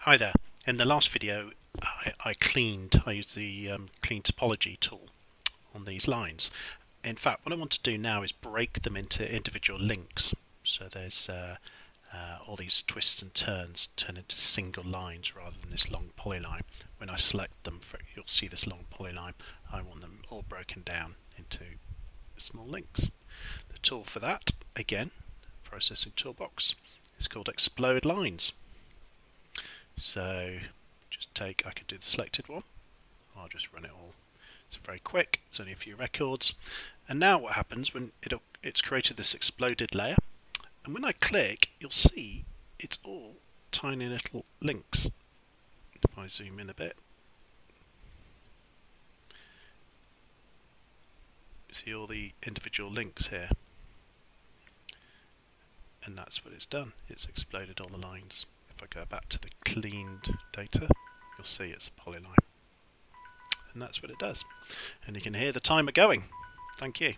Hi there. In the last video I used the clean topology tool on these lines. In fact, what I want to do now is break them into individual links. So there's all these twists and turns turn into single lines rather than this long polyline. When I select them, you'll see this long polyline. I want them all broken down into small links. The tool for that, again, processing toolbox, is called Explode Lines. So I could do the selected one. I'll just run it all. It's very quick. It's only a few records. And now what happens when it's created this exploded layer, and when I click, you'll see it's all tiny little links. If I zoom in a bit, you see all the individual links here, and that's what it's done. It's exploded all the lines. If I go back to the cleaned data, you'll see it's a polyline. And that's what it does. And you can hear the timer going. Thank you.